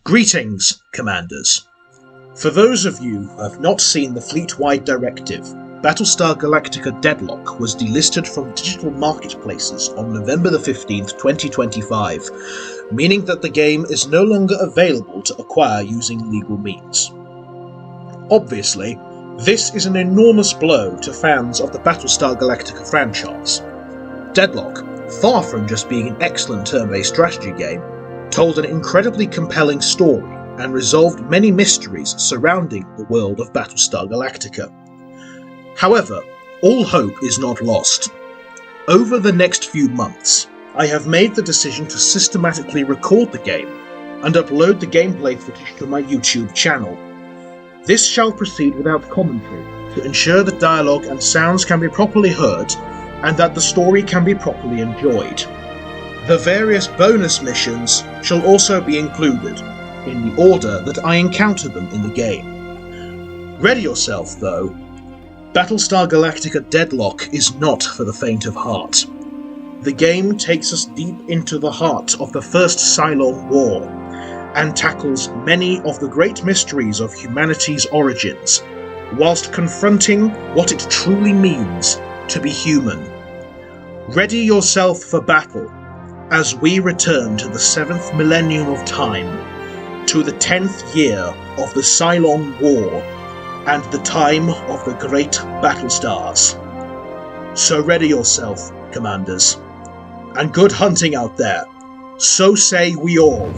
Greetings, Commanders. For those of you who have not seen the fleet-wide directive, Battlestar Galactica Deadlock was delisted from digital marketplaces on November the 15th, 2025, meaning that the game is no longer available to acquire using legal means. Obviously, this is an enormous blow to fans of the Battlestar Galactica franchise. Deadlock, far from just being an excellent turn-based strategy game, told an incredibly compelling story and resolved many mysteries surrounding the world of Battlestar Galactica. However, all hope is not lost. Over the next few months, I have made the decision to systematically record the game and upload the gameplay footage to my YouTube channel. This shall proceed without commentary to ensure that dialogue and sounds can be properly heard and that the story can be properly enjoyed. The various bonus missions shall also be included, in the order that I encounter them in the game. Ready yourself, though. Battlestar Galactica Deadlock is not for the faint of heart. The game takes us deep into the heart of the first Cylon War, and tackles many of the great mysteries of humanity's origins, whilst confronting what it truly means to be human. Ready yourself for battle, as we return to the 7th millennium of time, to the 10th year of the Cylon War, and the time of the great Battlestars. So ready yourself, Commanders, and good hunting out there. So say we all.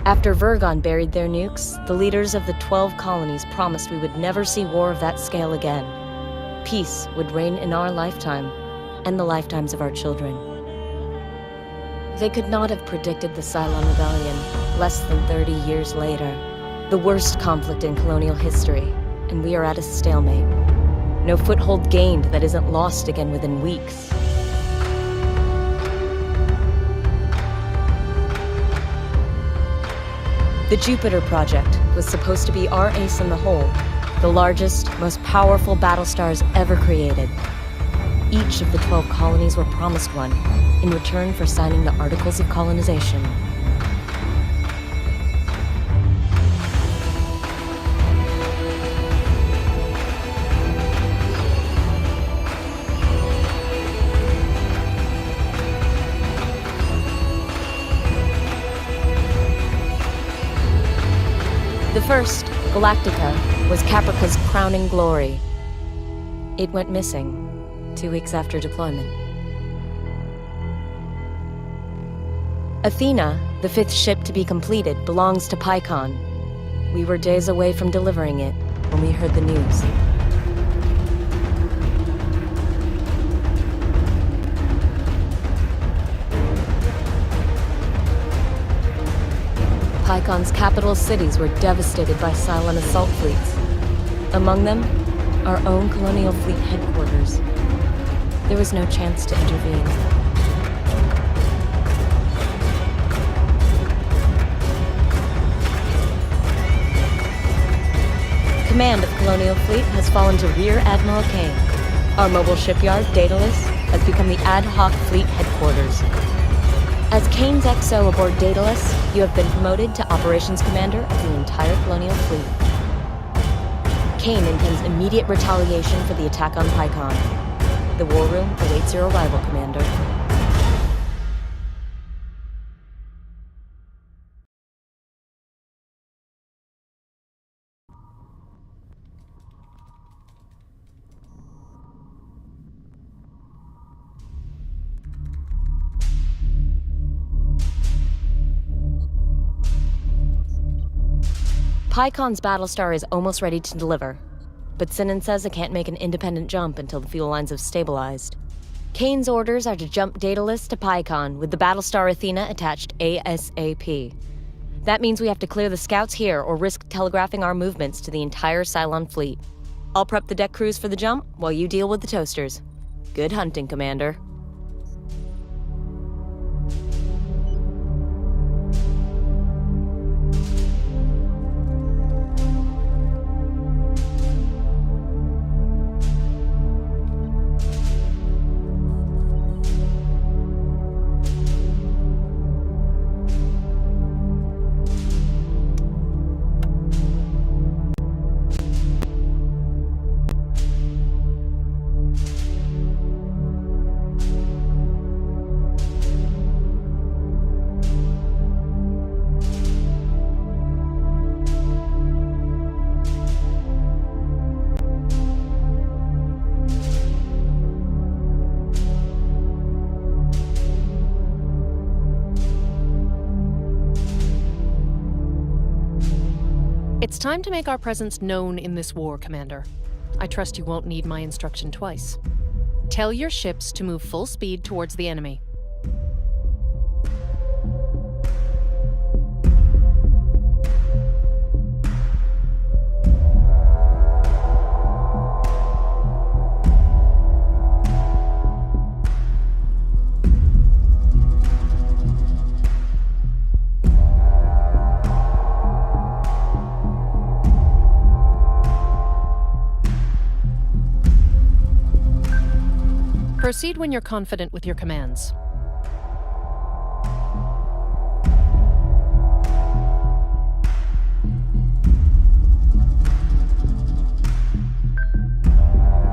After Vergon buried their nukes, the leaders of the 12 colonies promised we would never see war of that scale again. Peace would reign in our lifetime, and the lifetimes of our children. They could not have predicted the Cylon Rebellion less than 30 years later. The worst conflict in colonial history, and we are at a stalemate. No foothold gained that isn't lost again within weeks. The Jupiter Project was supposed to be our ace in the hole, the largest, most powerful Battlestars ever created. Each of the 12 colonies were promised one, in return for signing the Articles of Colonization. The first, Galactica, was Caprica's crowning glory. It went missing 2 weeks after deployment. Athena, the 5th ship to be completed, belongs to Pycon. We were days away from delivering it when we heard the news. Pycon's capital cities were devastated by Cylon assault fleets. Among them, our own colonial fleet headquarters. There was no chance to intervene. Command of Colonial Fleet has fallen to Rear Admiral Kane. Our mobile shipyard, Daedalus, has become the ad hoc fleet headquarters. As Kane's XO aboard Daedalus, you have been promoted to Operations Commander of the entire Colonial Fleet. Kane intends immediate retaliation for the attack on Pycon. The War Room awaits your arrival, Commander. Pycon's Battlestar is almost ready to deliver, but Sinan says it can't make an independent jump until the fuel lines have stabilized. Kane's orders are to jump Daedalus to Pycon with the Battlestar Athena attached ASAP. That means we have to clear the scouts here or risk telegraphing our movements to the entire Cylon fleet. I'll prep the deck crews for the jump while you deal with the toasters. Good hunting, Commander. It's time to make our presence known in this war, Commander. I trust you won't need my instruction twice. Tell your ships to move full speed towards the enemy. Proceed when you're confident with your commands.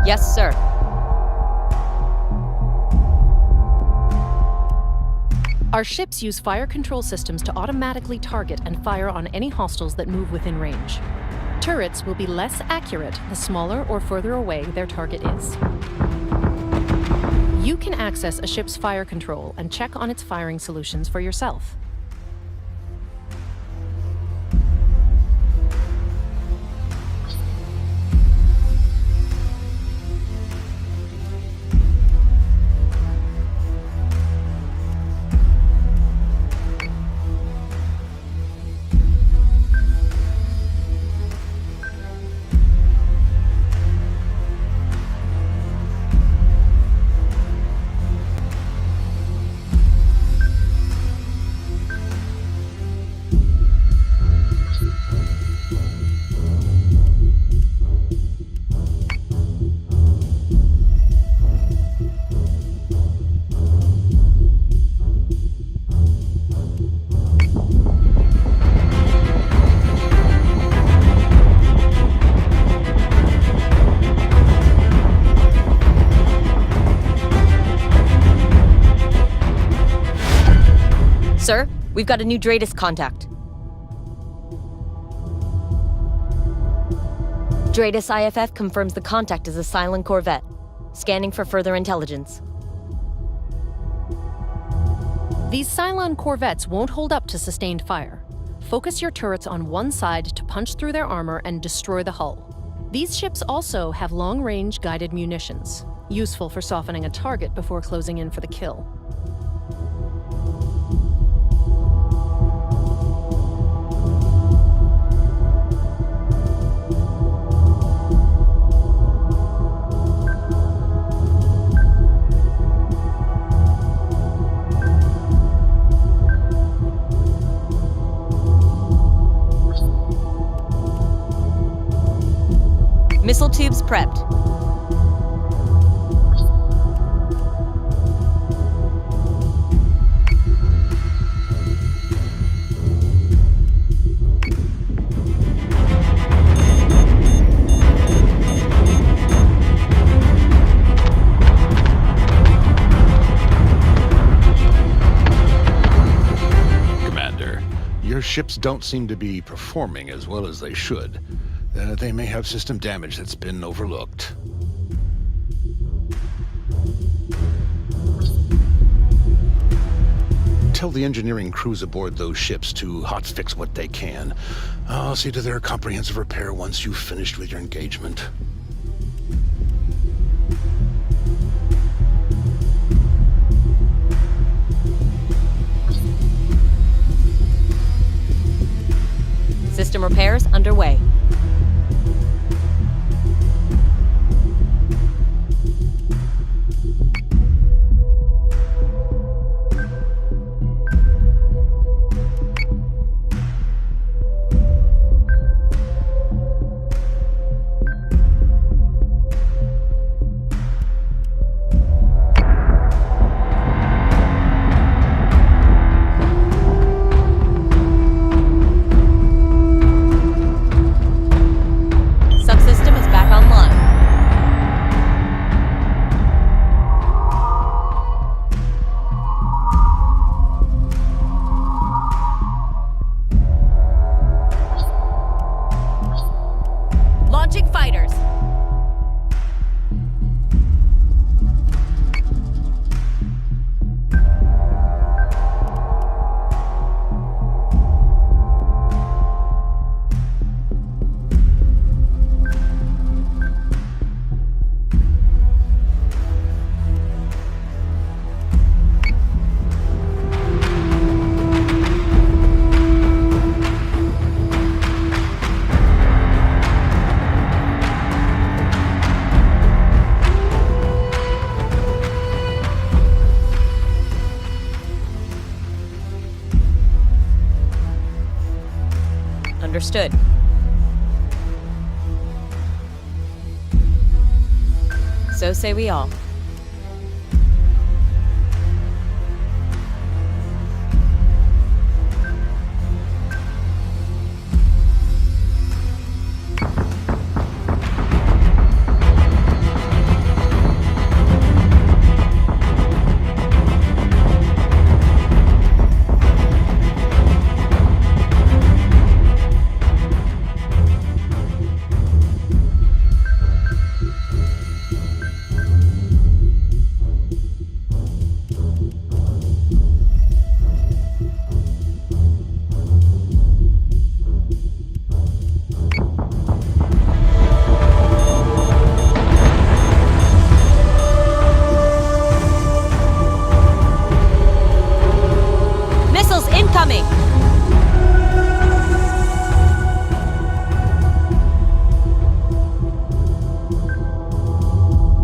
Yes, sir. Our ships use fire control systems to automatically target and fire on any hostiles that move within range. Turrets will be less accurate the smaller or further away their target is. You can access a ship's fire control and check on its firing solutions for yourself. Sir, we've got a new Dratus contact. Dratus IFF confirms the contact is a Cylon corvette. Scanning for further intelligence. These Cylon corvettes won't hold up to sustained fire. Focus your turrets on one side to punch through their armor and destroy the hull. These ships also have long-range guided munitions, useful for softening a target before closing in for the kill. Missile tubes prepped. Commander, your ships don't seem to be performing as well as they should. They may have system damage that's been overlooked. Tell the engineering crews aboard those ships to hotfix what they can. I'll see to their comprehensive repair once you've finished with your engagement. System repairs underway. Understood. So say we all. Incoming!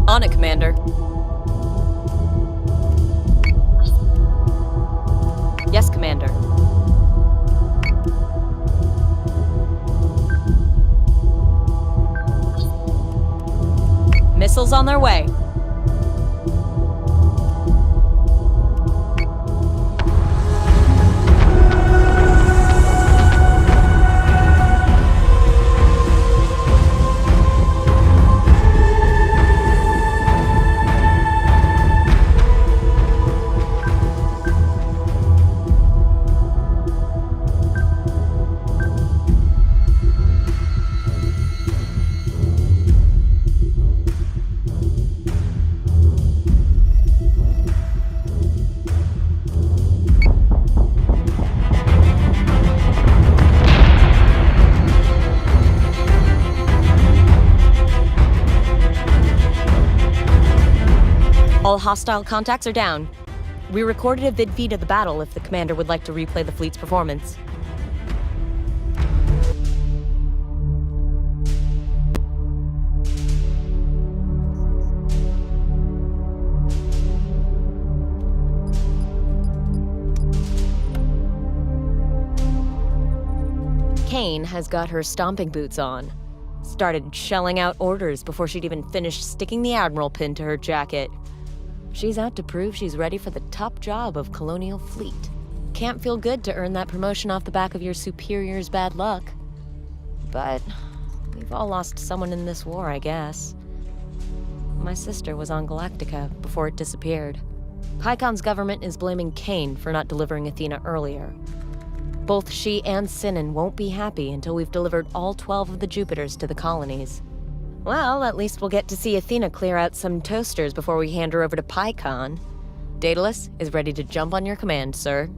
On it, Commander. Yes, Commander. Missiles on their way. All hostile contacts are down. We recorded a vid feed of the battle if the commander would like to replay the fleet's performance. Kane has got her stomping boots on. Started shelling out orders before she'd even finished sticking the Admiral pin to her jacket. She's out to prove she's ready for the top job of Colonial Fleet. Can't feel good to earn that promotion off the back of your superior's bad luck. But we've all lost someone in this war, I guess. My sister was on Galactica before it disappeared. Pycon's government is blaming Kane for not delivering Athena earlier. Both she and Sinan won't be happy until we've delivered all 12 of the Jupiters to the colonies. Well, at least we'll get to see Athena clear out some toasters before we hand her over to Pycon. Daedalus is ready to jump on your command, sir.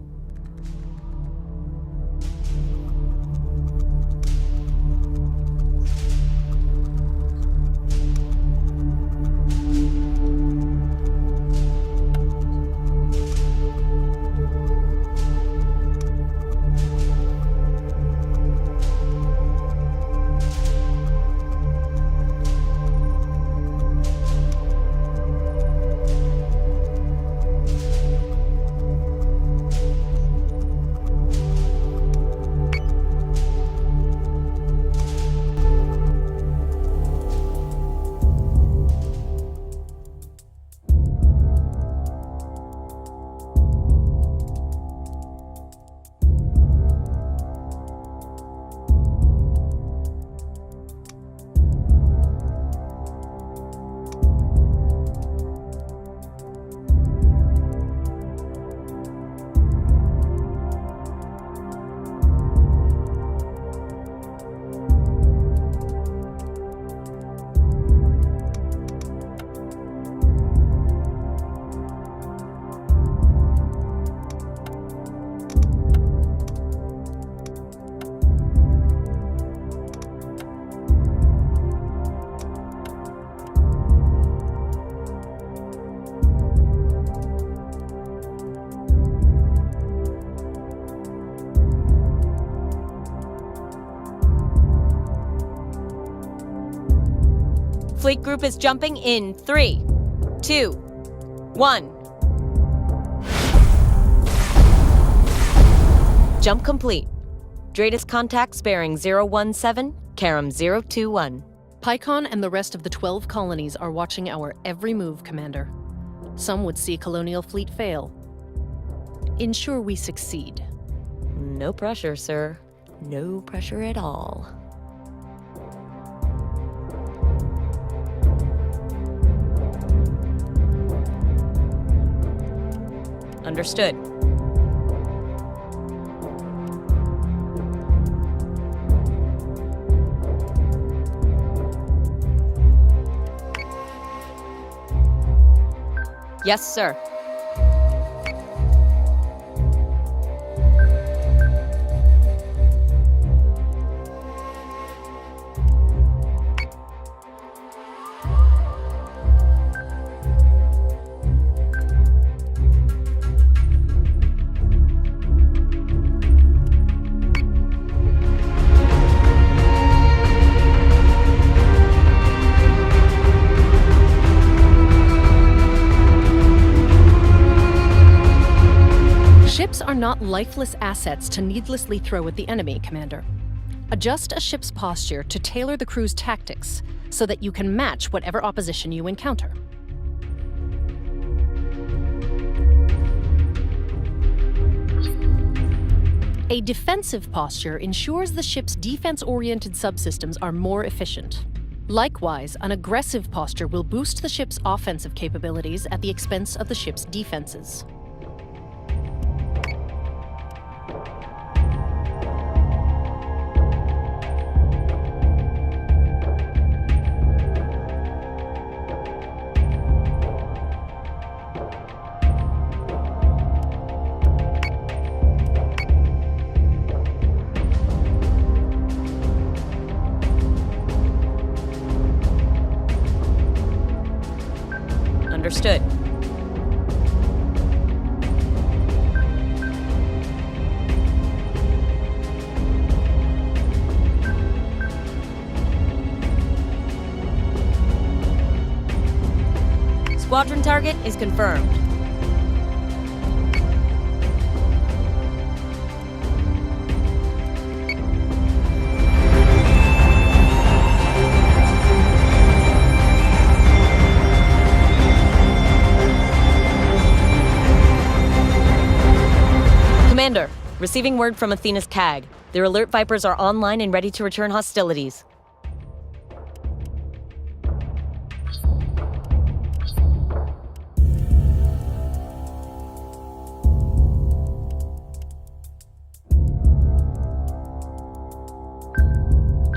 Fleet group is jumping in 3, 2, 1. Jump complete. Dratus contacts bearing 017, Karam 021. Pycon and the rest of the 12 colonies are watching our every move, Commander. Some would see Colonial Fleet fail. Ensure we succeed. No pressure, sir. No pressure at all. Understood. Yes, sir. Ships are not lifeless assets to needlessly throw at the enemy, Commander. Adjust a ship's posture to tailor the crew's tactics so that you can match whatever opposition you encounter. A defensive posture ensures the ship's defense-oriented subsystems are more efficient. Likewise, an aggressive posture will boost the ship's offensive capabilities at the expense of the ship's defenses. Understood. squadron target is confirmed. Commander, receiving word from Athena's CAG. Their alert Vipers are online and ready to return hostilities.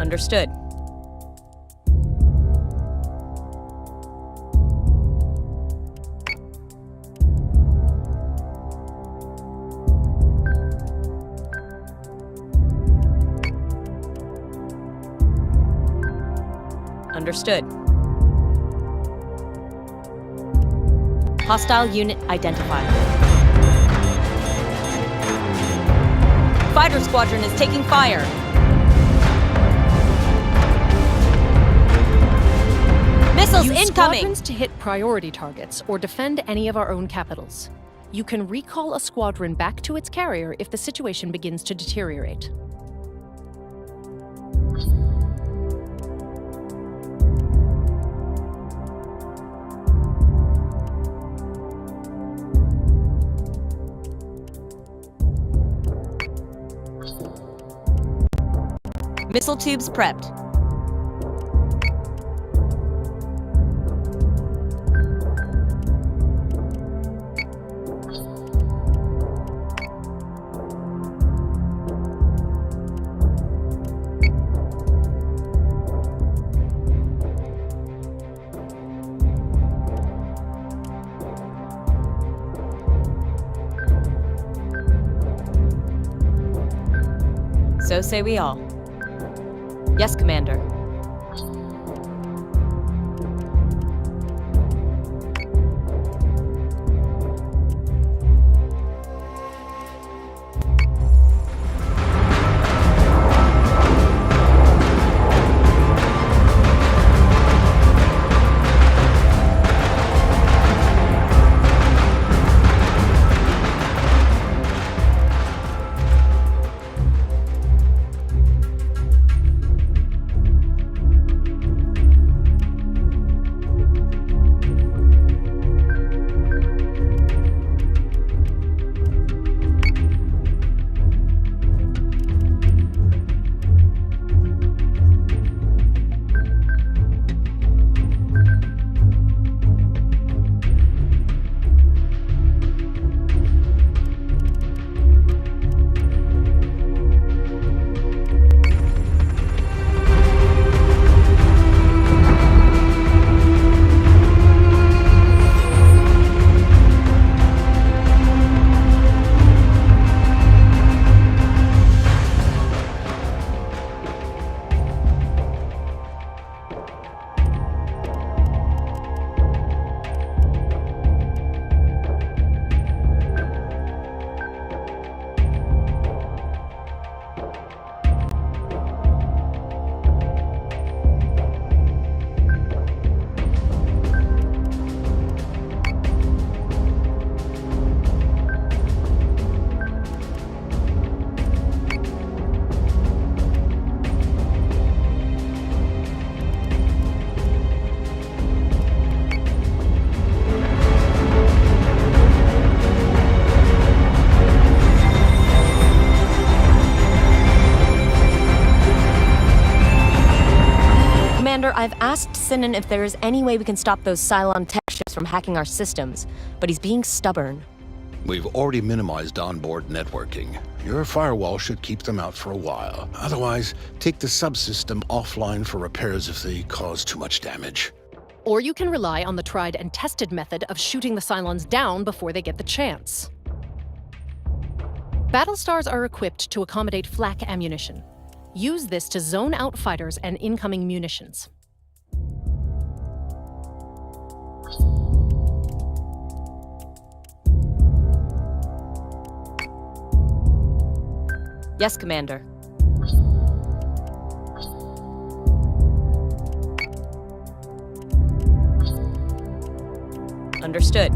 Understood. Understood. Hostile unit identified. Fighter squadron is taking fire. Missiles Use incoming! squadrons to hit priority targets or defend any of our own capitals. You can recall a squadron back to its carrier if the situation begins to deteriorate. Missile tubes prepped. So say we all. Yes, Commander. Commander, I've asked Sinan if there is any way we can stop those Cylon tech ships from hacking our systems, but he's being stubborn. We've already minimized onboard networking. Your firewall should keep them out for a while. Otherwise, take the subsystem offline for repairs if they cause too much damage. Or you can rely on the tried and tested method of shooting the Cylons down before they get the chance. Battlestars are equipped to accommodate flak ammunition. Use this to zone out fighters and incoming munitions. Yes, Commander. Understood.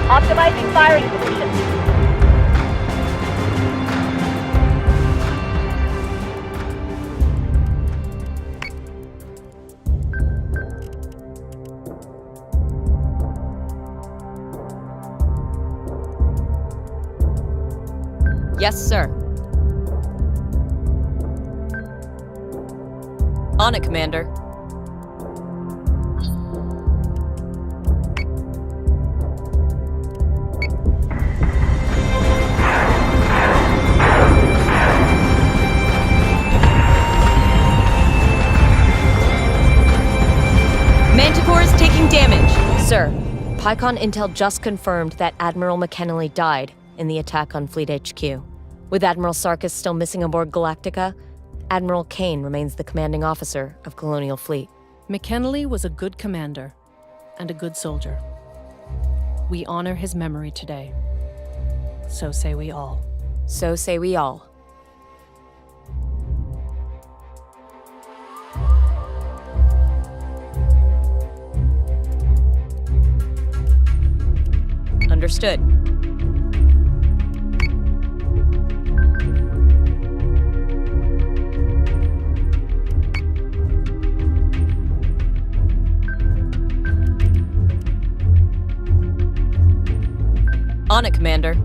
Optimizing firing position. Yes, sir. On it, Commander. Manticore is taking damage. Sir, PyCon Intel just confirmed that Admiral McKinley died in the attack on Fleet HQ. With Admiral Sarkis still missing aboard Galactica, Admiral Kane remains the commanding officer of Colonial Fleet. McKinley was a good commander and a good soldier. We honor his memory today. So say we all. So say we all. Understood. On it, Commander.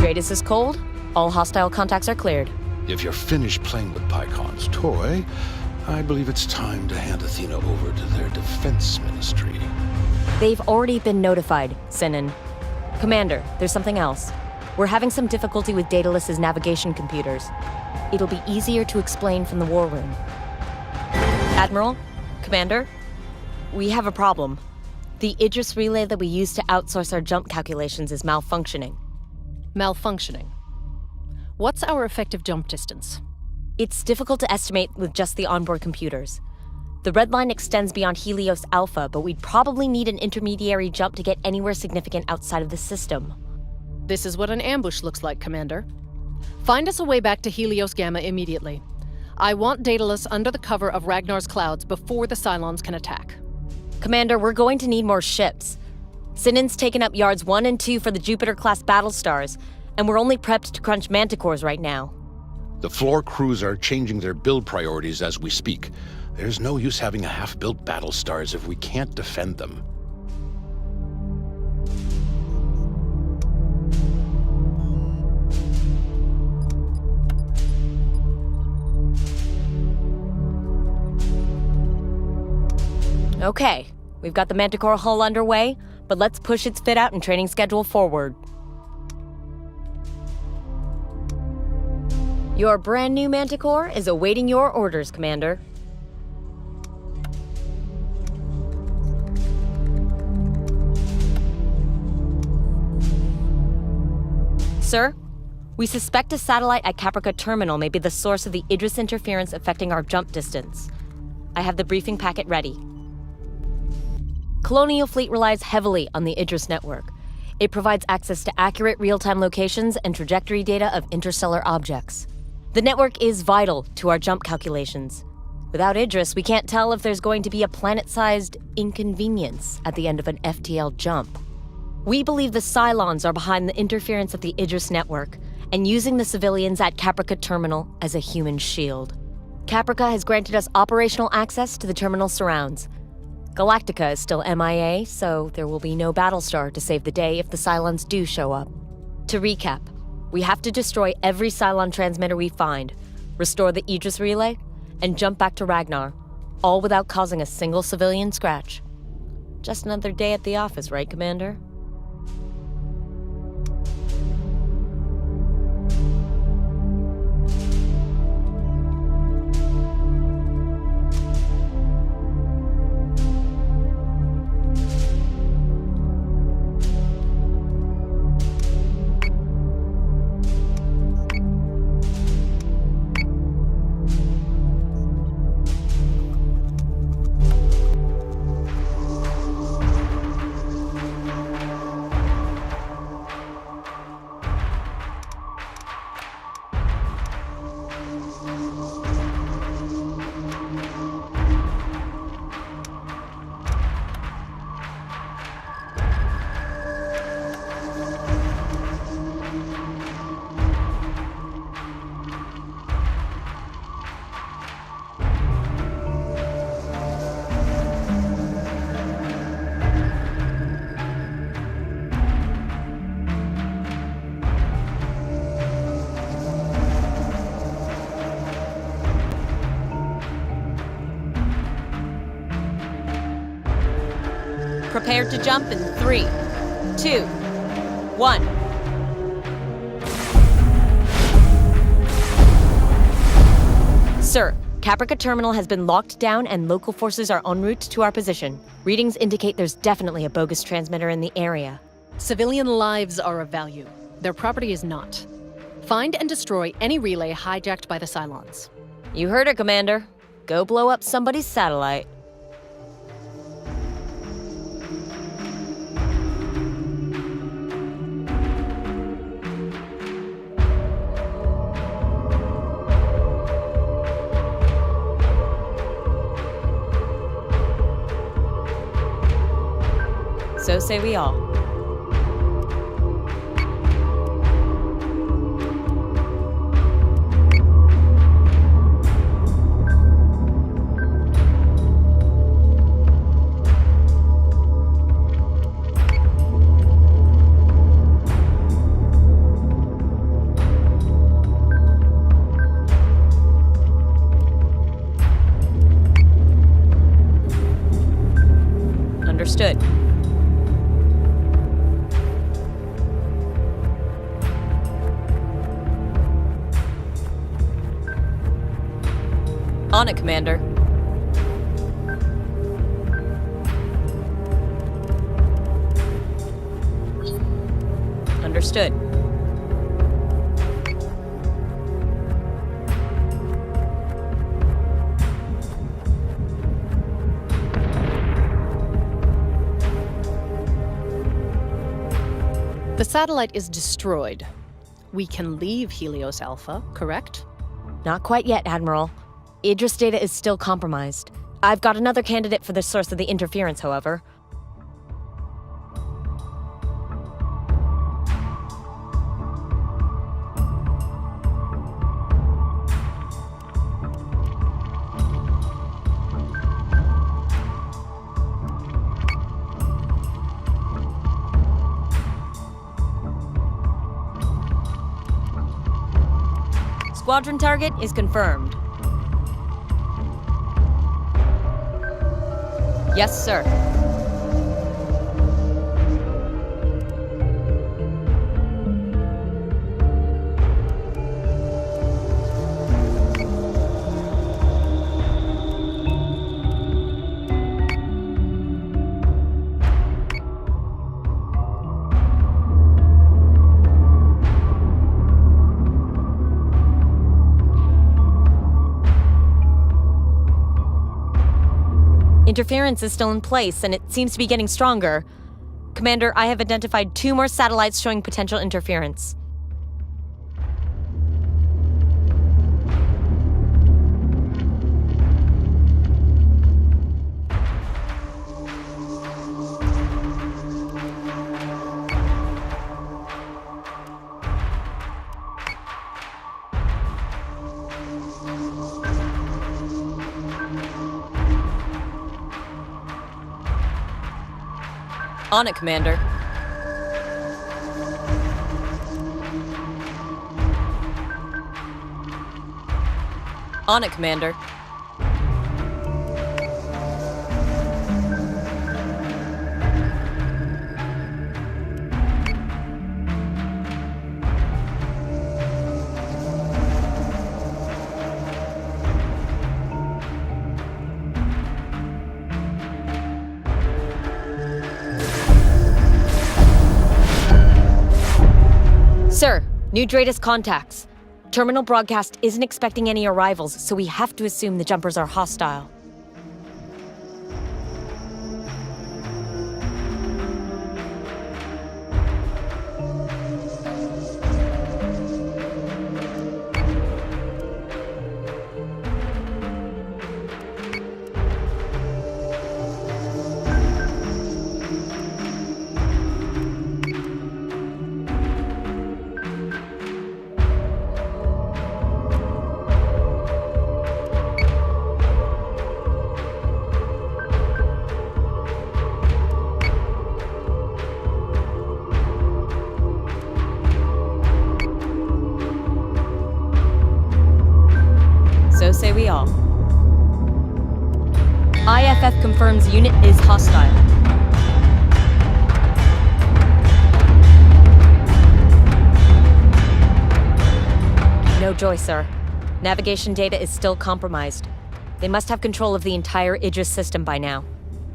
Kratos is cold. All hostile contacts are cleared. If you're finished playing with PyCon's toy, I believe it's time to hand Athena over to their defense ministry. They've already been notified, Sinan. Commander, there's something else. We're having some difficulty with Daedalus's navigation computers. It'll be easier to explain from the war room. Admiral? Commander? We have a problem. The Idris relay that we use to outsource our jump calculations is malfunctioning. Malfunctioning. What's our effective jump distance? It's difficult to estimate with just the onboard computers. The red line extends beyond Helios Alpha, but we'd probably need an intermediary jump to get anywhere significant outside of the system. This is what an ambush looks like, Commander. Find us a way back to Helios Gamma immediately. I want Daedalus under the cover of Ragnar's clouds before the Cylons can attack. Commander, we're going to need more ships. Sinan's taken up yards 1 and 2 for the Jupiter-class Battlestars, and we're only prepped to crunch Manticores right now. The floor crews are changing their build priorities as we speak. There's no use having a half-built Battlestars if we can't defend them. Okay, we've got the Manticore hull underway, but let's push its fit-out and training schedule forward. Your brand new Manticore is awaiting your orders, Commander. Sir, we suspect a satellite at Caprica Terminal may be the source of the Idris interference affecting our jump distance. I have the briefing packet ready. Colonial Fleet relies heavily on the Idris network. It provides access to accurate real-time locations and trajectory data of interstellar objects. The network is vital to our jump calculations. Without Idris, we can't tell if there's going to be a planet-sized inconvenience at the end of an FTL jump. We believe the Cylons are behind the interference of the Idris network and using the civilians at Caprica Terminal as a human shield. Caprica has granted us operational access to the terminal surrounds. Galactica is still MIA, so there will be no Battlestar to save the day if the Cylons do show up. To recap, we have to destroy every Cylon transmitter we find, restore the Idris relay, and jump back to Ragnar, all without causing a single civilian scratch. Just another day at the office, right, Commander? Prepare to jump in 3, 2, 1. Sir, Caprica Terminal has been locked down and local forces are en route to our position. Readings indicate there's definitely a bogus transmitter in the area. Civilian lives are of value. Their property is not. Find and destroy any relay hijacked by the Cylons. You heard her, Commander. Go blow up somebody's satellite. So say we all. Understood. On it, Commander. Understood. The satellite is destroyed. We can leave Helios Alpha, correct? Not quite yet, Admiral. Idris data is still compromised. I've got another candidate for the source of the interference, however. Squadron target is confirmed. Yes, sir. Interference is still in place, and it seems to be getting stronger. Commander, I have identified 2 more satellites showing potential interference. On it, Commander. On it, Commander. Sir, new Dratus contacts. Terminal broadcast isn't expecting any arrivals, so we have to assume the jumpers are hostile. So say we all. IFF confirms unit is hostile. No joy, sir. Navigation data is still compromised. They must have control of the entire Idris system by now.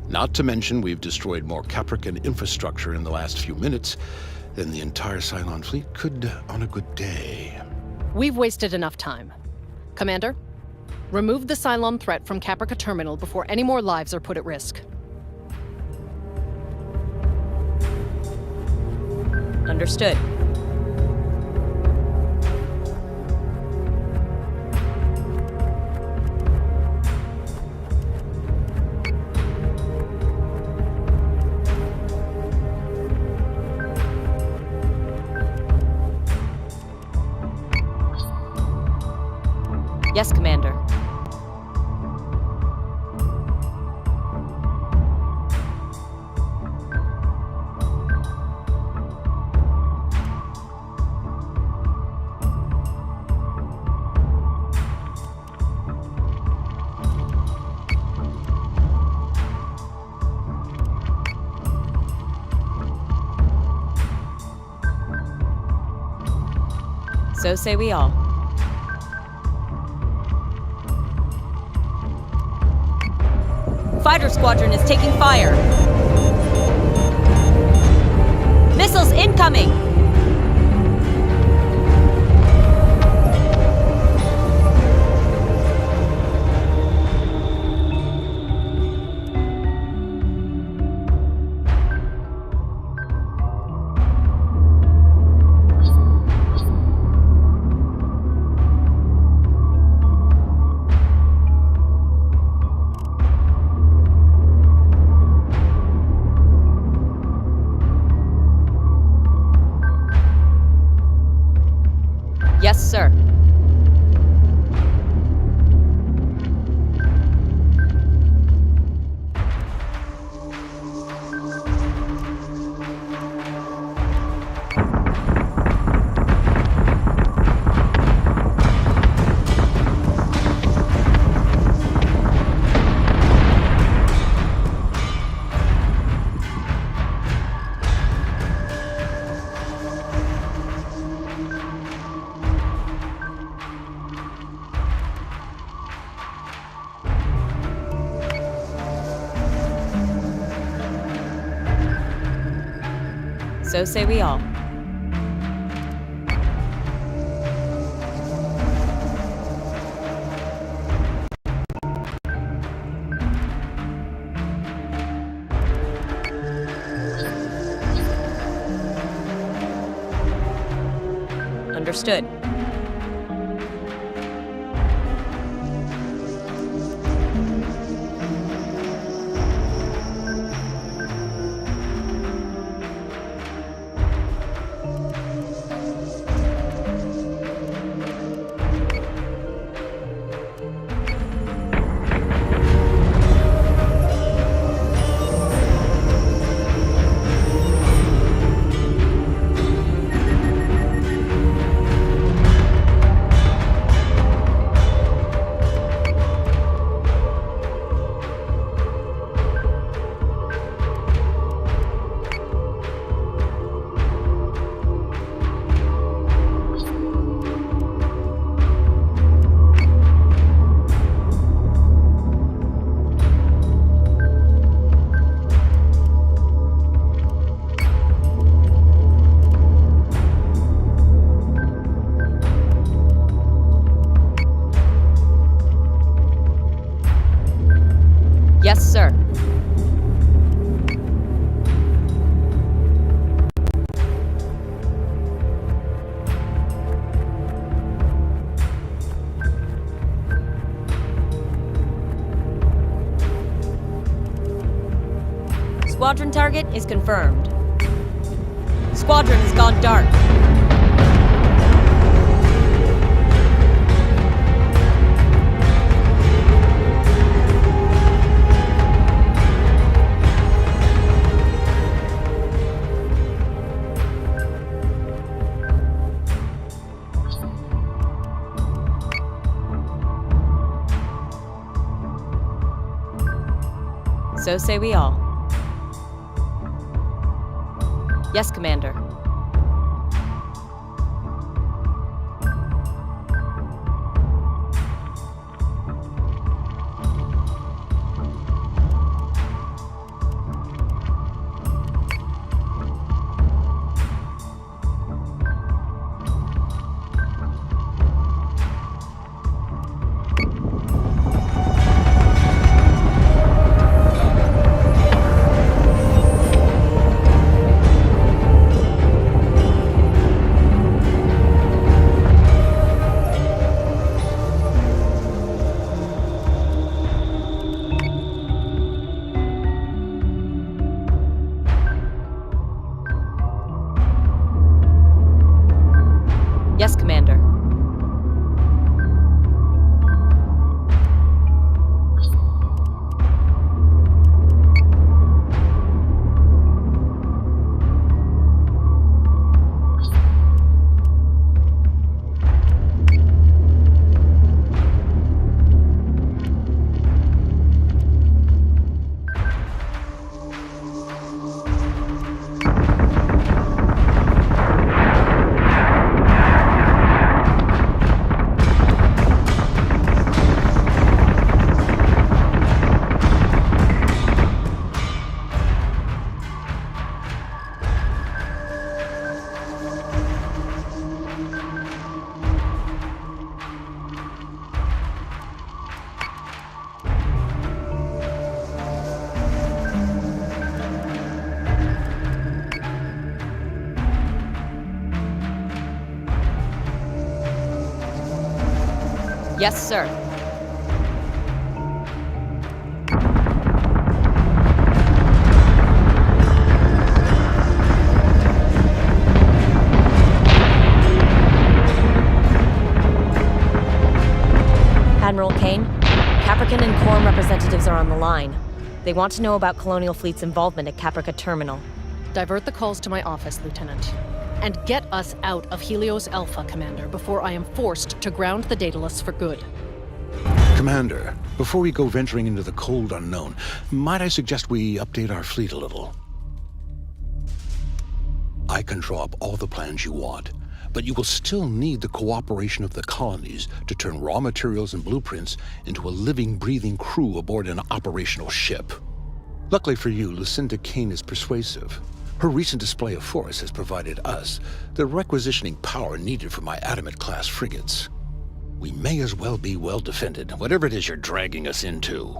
Not to mention we've destroyed more Caprican infrastructure in the last few minutes than the entire Cylon fleet could on a good day. We've wasted enough time. Commander, remove the Cylon threat from Caprica Terminal before any more lives are put at risk. Understood. Yes, Commander. So say we all. Fighter squadron is taking fire. Missiles incoming! Yes, sir. So say we all. Understood. Yes, sir. Squadron target is confirmed. Squadron has gone dark. So say we all. Yes, Commander. Yes, sir. Admiral Kane, Caprican and Quorum representatives are on the line. They want to know about Colonial Fleet's involvement at Caprica Terminal. Divert the calls to my office, Lieutenant. And get us out of Helios Alpha, Commander, before I am forced to ground the Daedalus for good. Commander, before we go venturing into the cold unknown, might I suggest we update our fleet a little? I can draw up all the plans you want, but you will still need the cooperation of the colonies to turn raw materials and blueprints into a living, breathing crew aboard an operational ship. Luckily for you, Lucinda Kane is persuasive. Her recent display of force has provided us the requisitioning power needed for my Adamant-class frigates. We may as well be well defended, whatever it is you're dragging us into.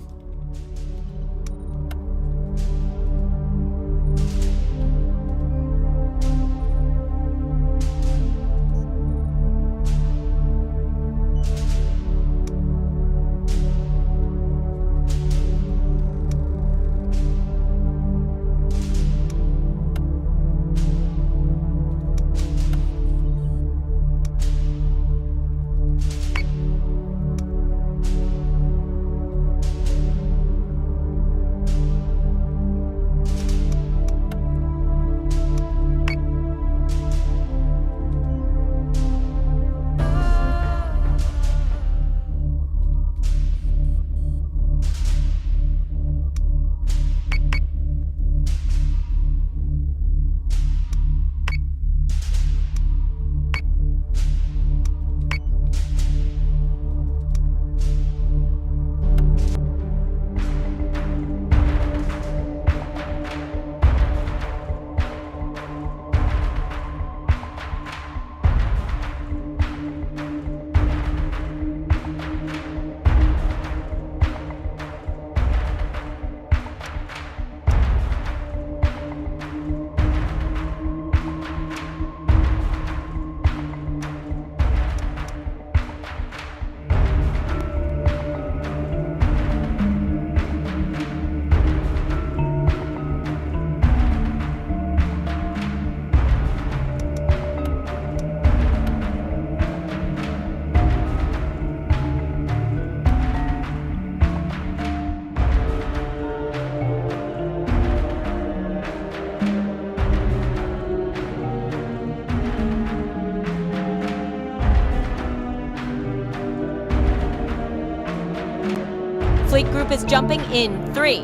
Fleet group is jumping in 3,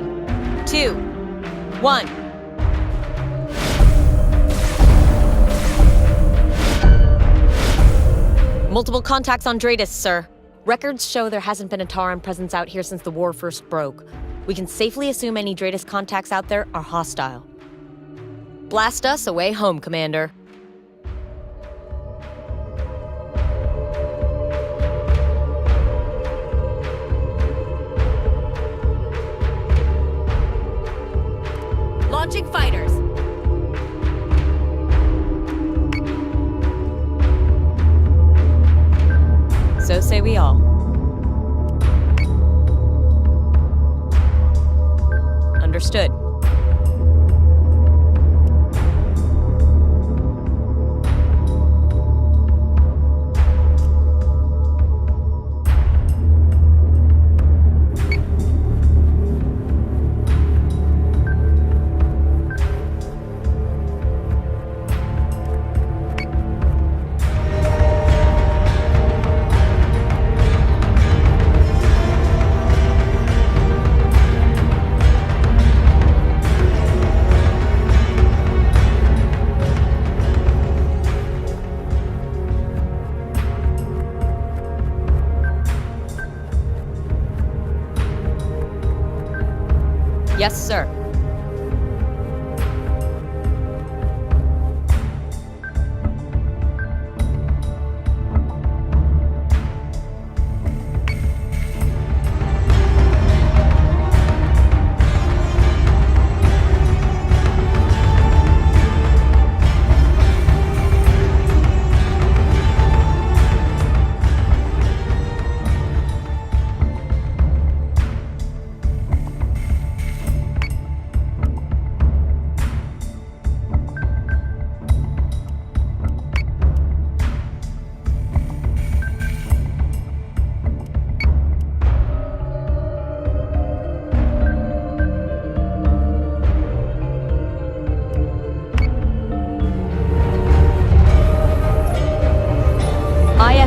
2, 1. Multiple contacts on Dratus, sir. Records show there hasn't been a Tauran presence out here since the war first broke. We can safely assume any Dratus contacts out there are hostile. Blast us away home, Commander. Launching fighters. So say we all. Understood. Yes, sir.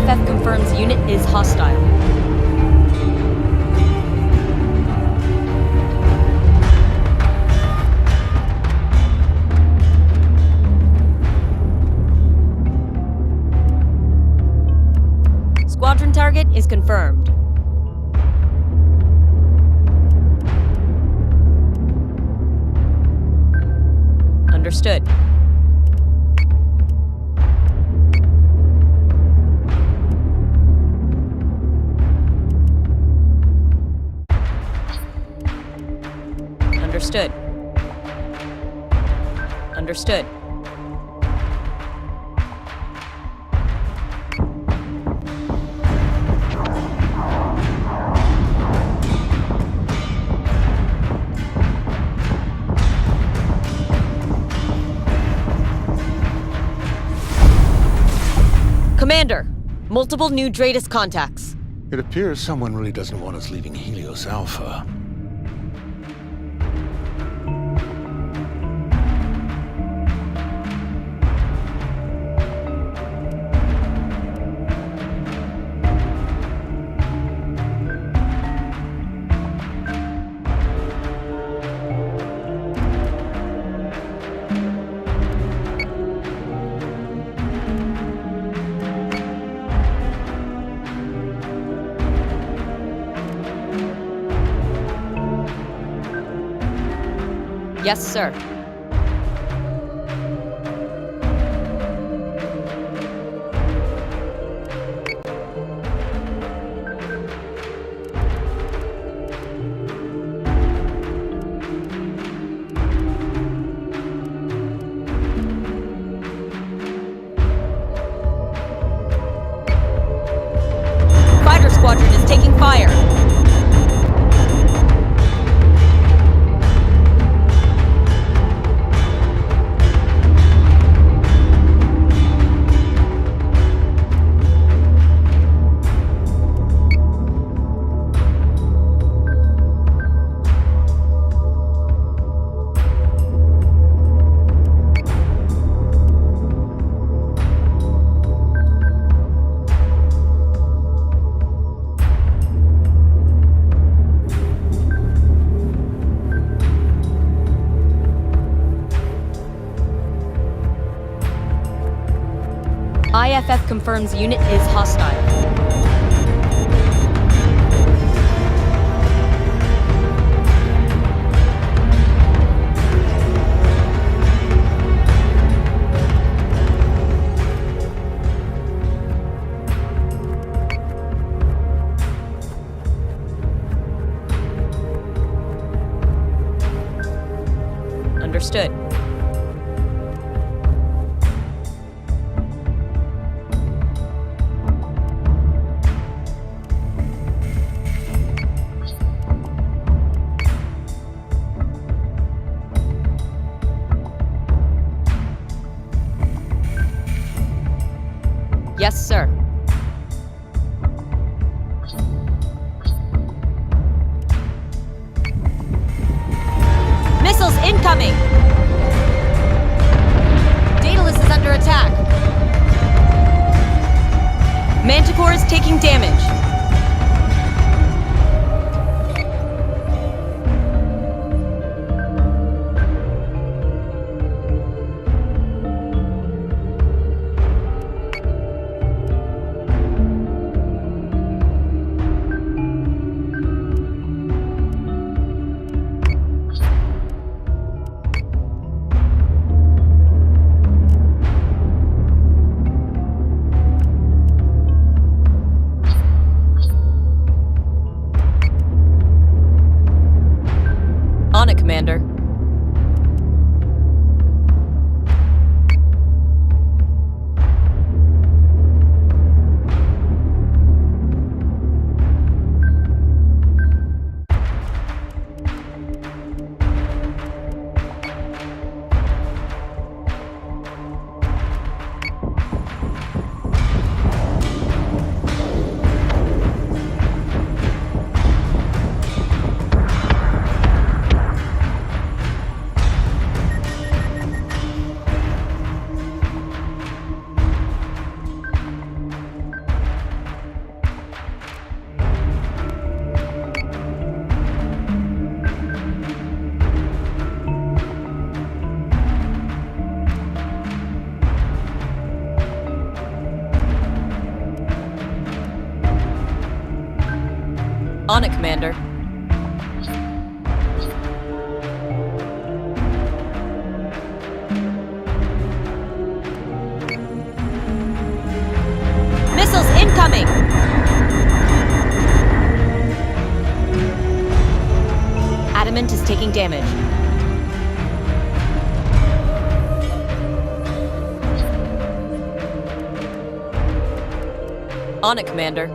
IFF confirms unit is hostile. Squadron target is confirmed. Understood. Understood. Understood. Commander, multiple new Dratus contacts. It appears someone really doesn't want us leaving Helios Alpha. Yes, sir. Fighter squadron is taking fire. IFF confirms unit is hostile. Understood. Yes, sir. Missiles incoming! Daedalus is under attack. Manticore is taking damage. On it, Commander. On it, Commander. Missiles incoming! Adamant is taking damage. On it, Commander.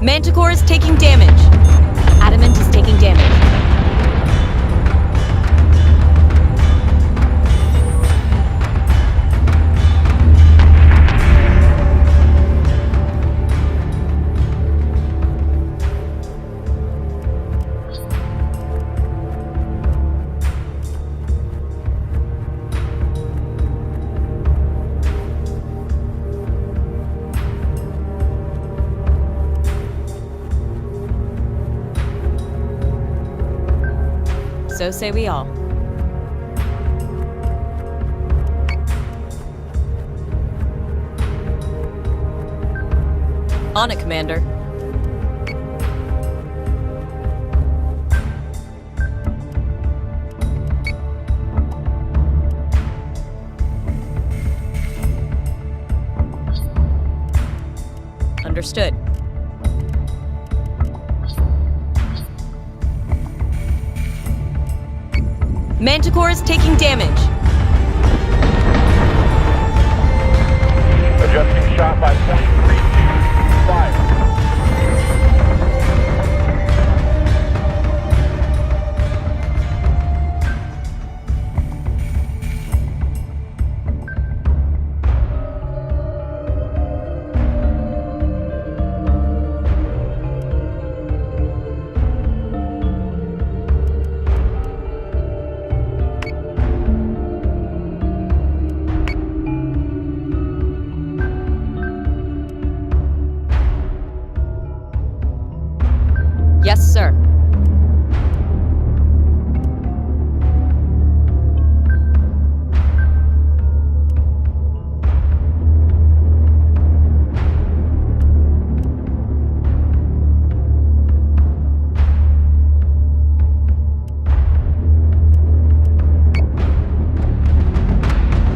Manticore is taking damage. Adamant is taking damage. So say we all. On it, Commander. Understood. Manticore is taking damage. Adjusting shot by 0.32. Fire. Yes, sir.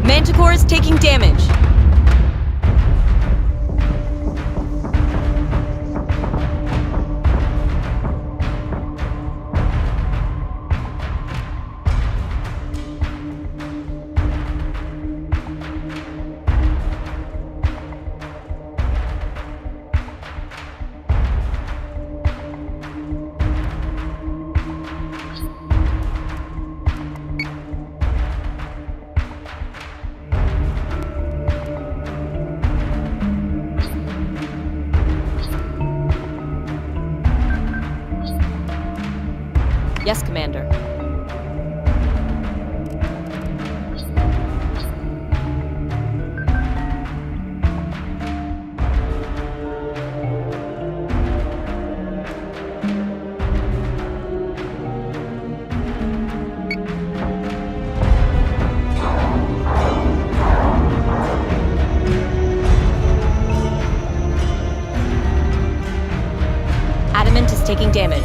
Manticore is taking damage. Yes, Commander. Adamant is taking damage.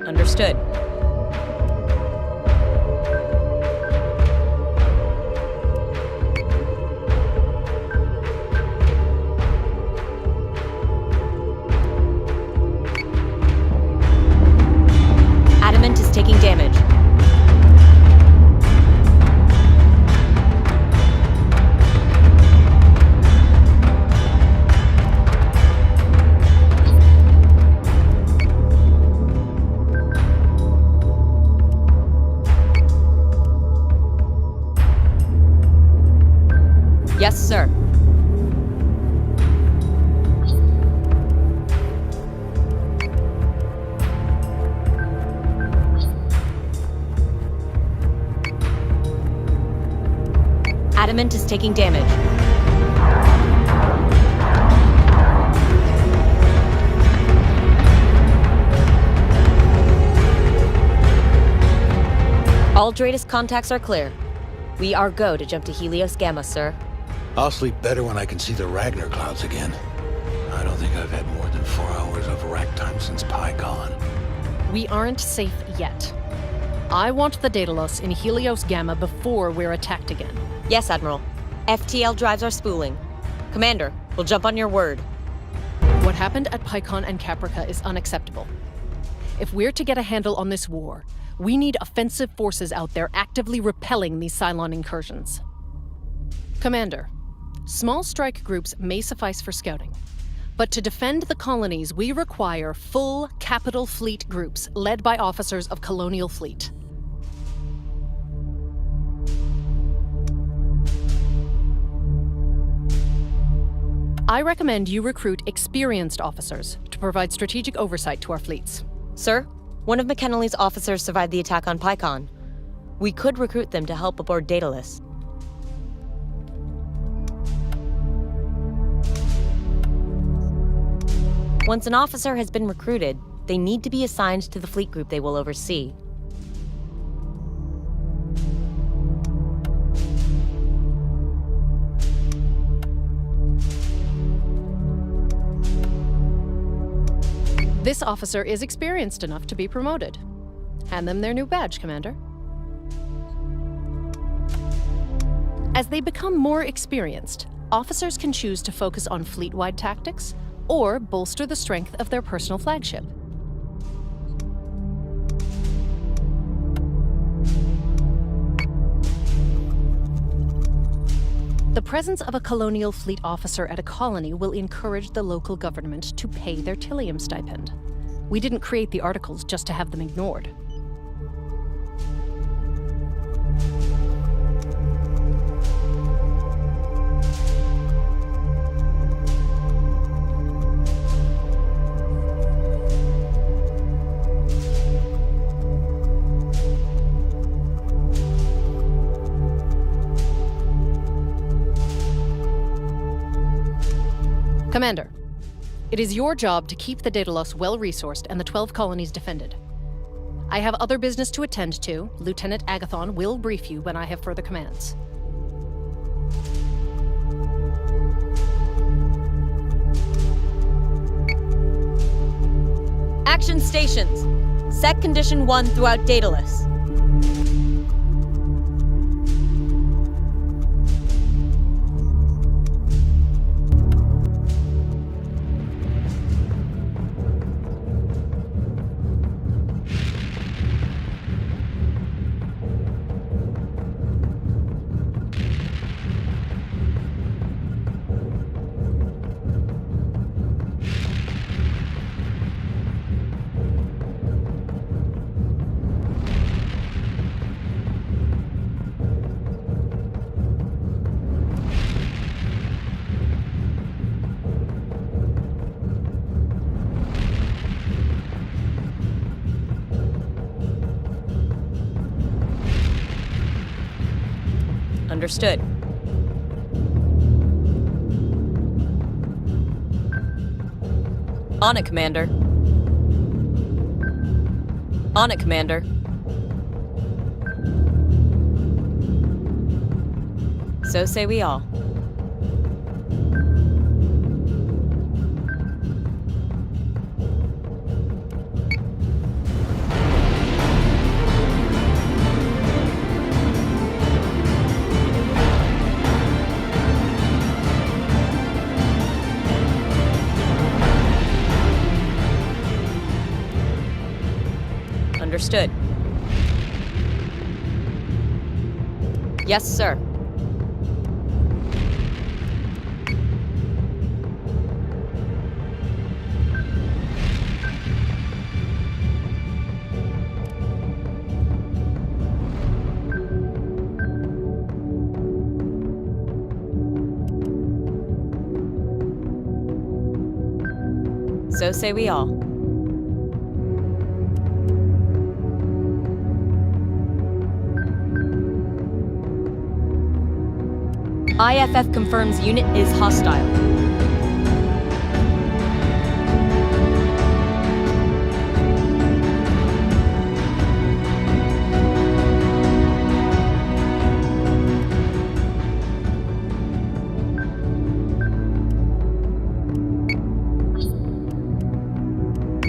Understood. Adamant is taking damage. Yes, sir. Adamant is taking damage. All Dratus contacts are clear. We are go to jump to Helios Gamma, sir. I'll sleep better when I can see the Ragnar clouds again. I don't think I've had more than 4 hours of rack time since PyCon. We aren't safe yet. I want the Daedalus in Helios Gamma before we're attacked again. Yes, Admiral. FTL drives are spooling. Commander, we'll jump on your word. What happened at PyCon and Caprica is unacceptable. If we're to get a handle on this war, we need offensive forces out there actively repelling these Cylon incursions. Commander, small strike groups may suffice for scouting, but to defend the colonies, we require full capital fleet groups led by officers of Colonial Fleet. I recommend you recruit experienced officers to provide strategic oversight to our fleets. Sir, one of McKinley's officers survived the attack on PyCon. We could recruit them to help aboard Daedalus. Once an officer has been recruited, they need to be assigned to the fleet group they will oversee. This officer is experienced enough to be promoted. Hand them their new badge, Commander. As they become more experienced, officers can choose to focus on fleet-wide tactics or bolster the strength of their personal flagship. The presence of a colonial fleet officer at a colony will encourage the local government to pay their Tilium stipend. We didn't create the articles just to have them ignored. Commander, it is your job to keep the Daedalus well-resourced and the 12 colonies defended. I have other business to attend to. Lieutenant Agathon will brief you when I have further commands. Action stations. Set condition 1 throughout Daedalus. Understood. On it, Commander. On it, Commander. So say we all. Understood. Yes, sir. So say we all. IFF confirms unit is hostile.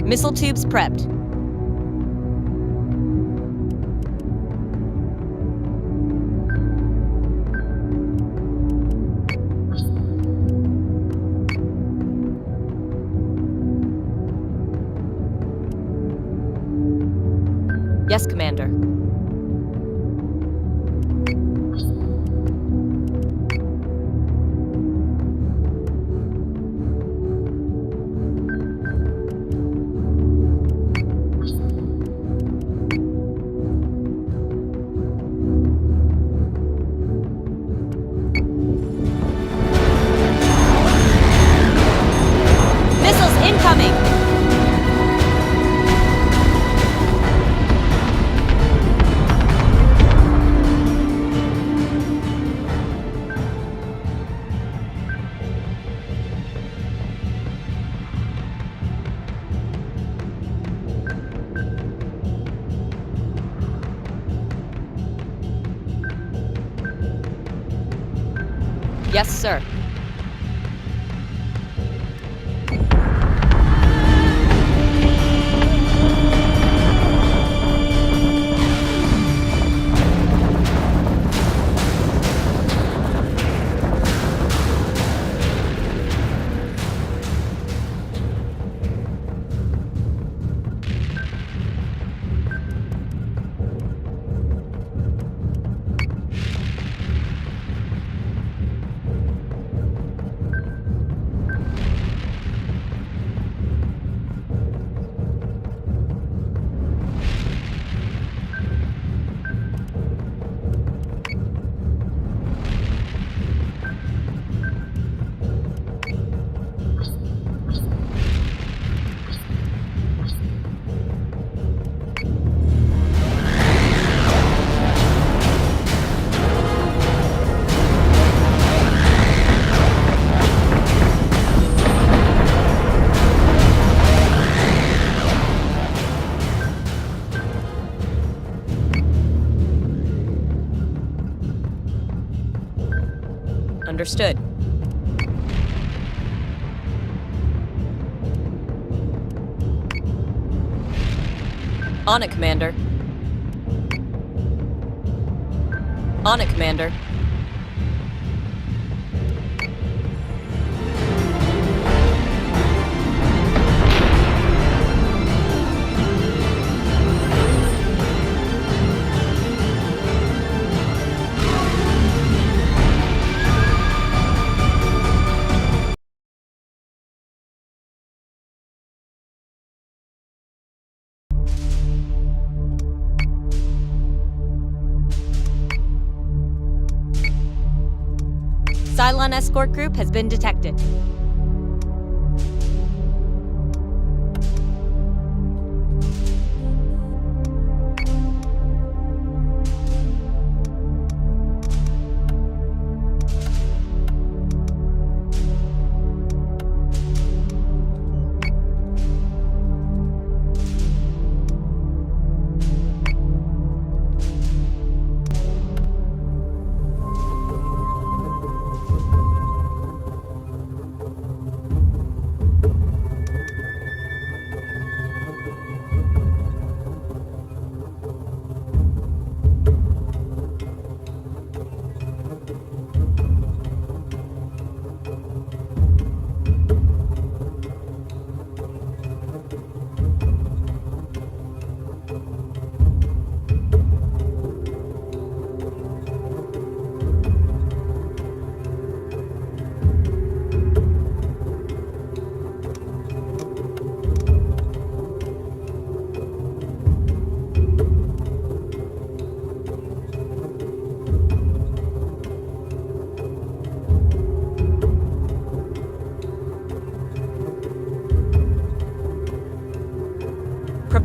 Missile tubes prepped. Yes, Commander. Missiles incoming! Yes, sir. Understood. On it, Commander. On it, Commander. Cylon escort group has been detected.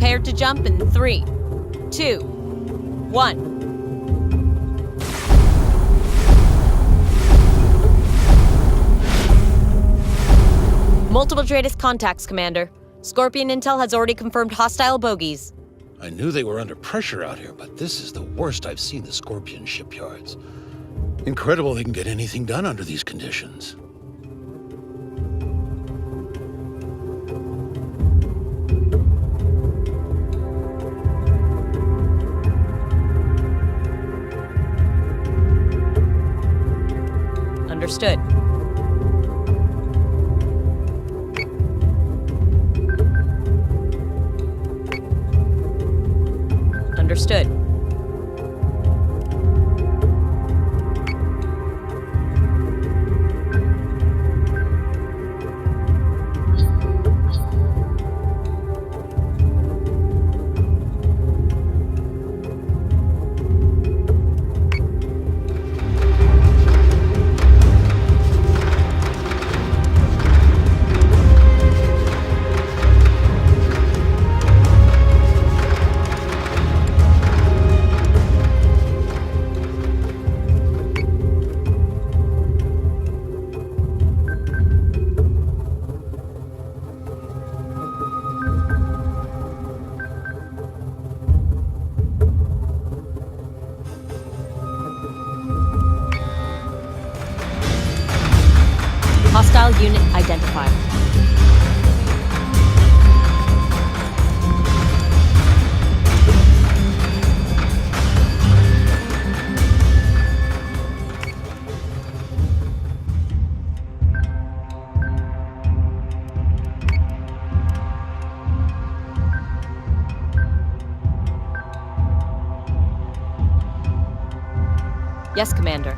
Prepare to jump in 3, 2, 1. Multiple Tratus contacts, Commander. Scorpion Intel has already confirmed hostile bogies. I knew they were under pressure out here, but this is the worst I've seen the Scorpion shipyards. Incredible they can get anything done under these conditions. Understood. Understood. Hostile unit identified. Yes, Commander.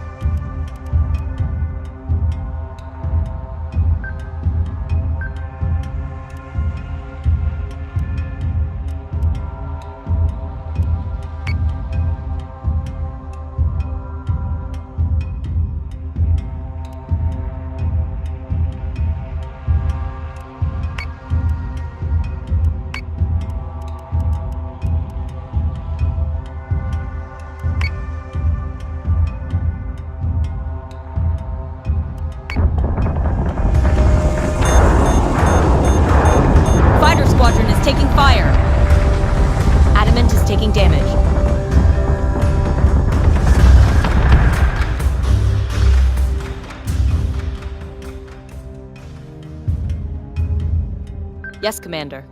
Taking fire. Adamant is taking damage. Yes, Commander.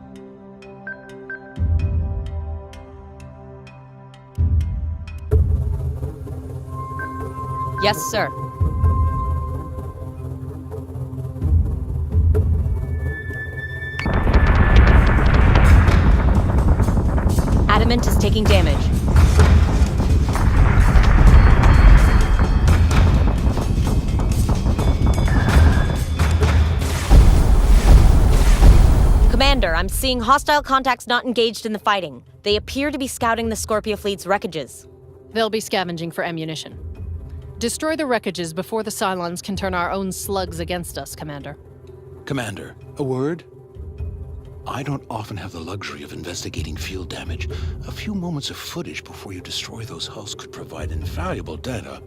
Yes, sir. Adamant is taking damage. Commander, I'm seeing hostile contacts not engaged in the fighting. They appear to be scouting the Scorpio fleet's wreckages. They'll be scavenging for ammunition. Destroy the wreckages before the Cylons can turn our own slugs against us, Commander. Commander, a word? I don't often have the luxury of investigating field damage. A few moments of footage before you destroy those hulls could provide invaluable data.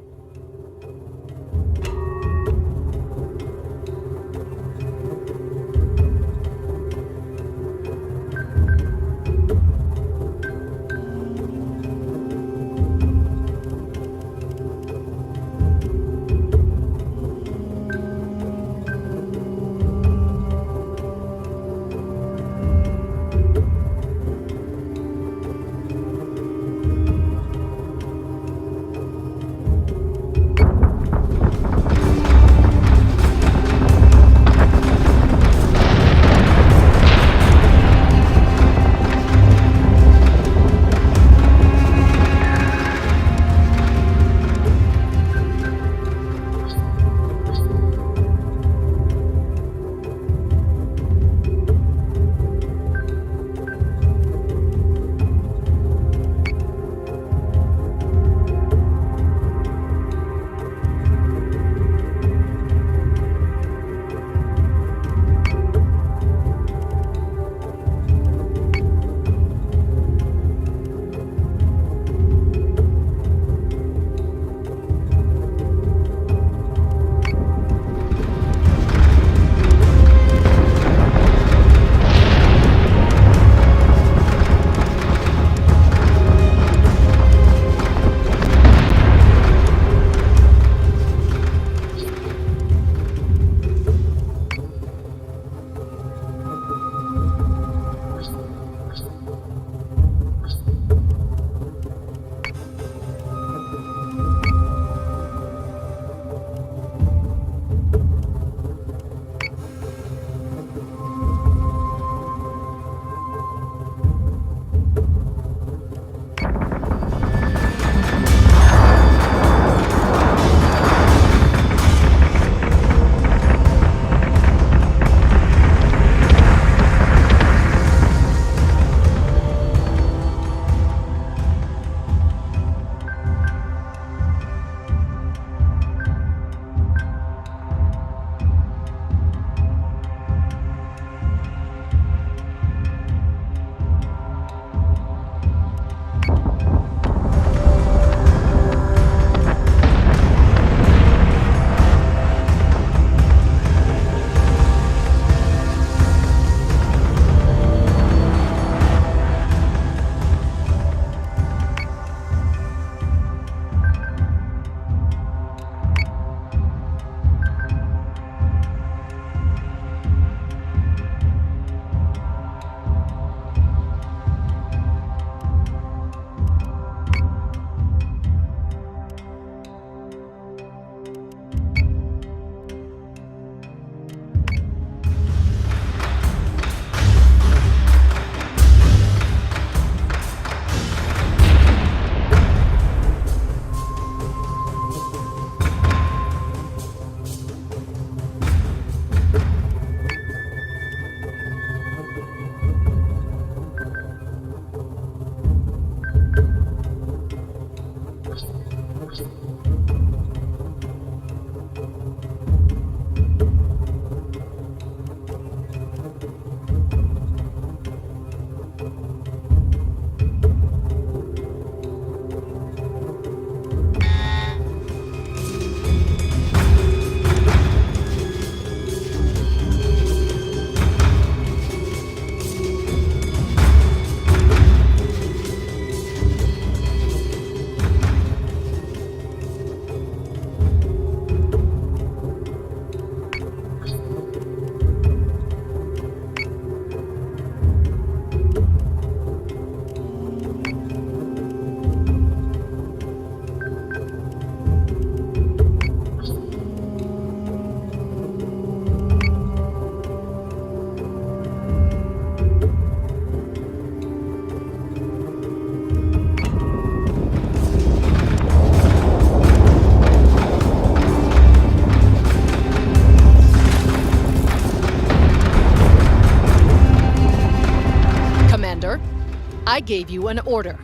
I gave you an order.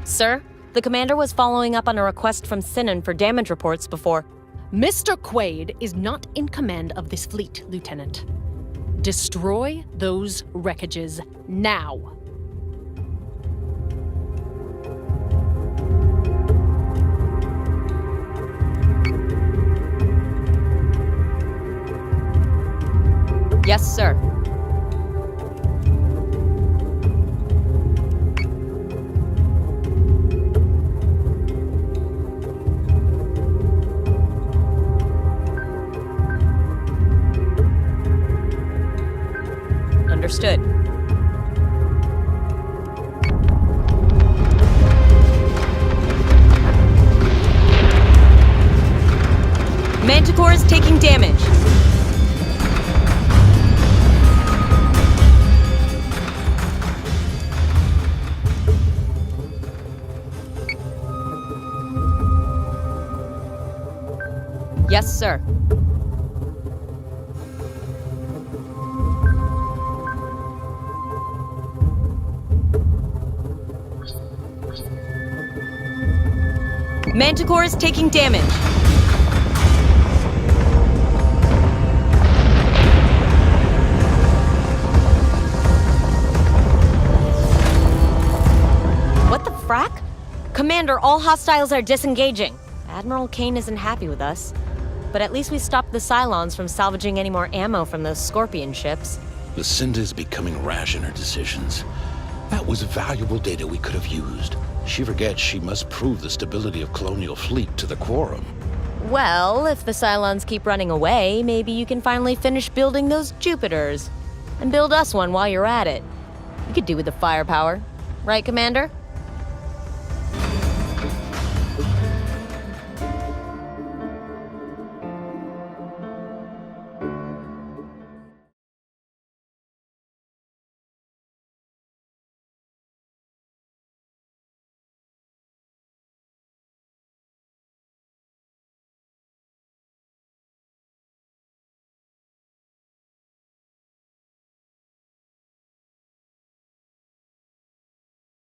Sir, the commander was following up on a request from Sinan for damage reports before. Mr. Quaid is not in command of this fleet, Lieutenant. Destroy those wreckages now. Yes, sir. Understood. Manticore is taking damage. Yes, sir. Manticore is taking damage. What the frack? Commander, all hostiles are disengaging. Admiral Kane isn't happy with us. But at least we stopped the Cylons from salvaging any more ammo from those Scorpion ships. Lucinda is becoming rash in her decisions. That was valuable data we could have used. She forgets she must prove the stability of Colonial Fleet to the Quorum. Well, if the Cylons keep running away, maybe you can finally finish building those Jupiters. And build us one while you're at it. You could do with the firepower. Right, Commander?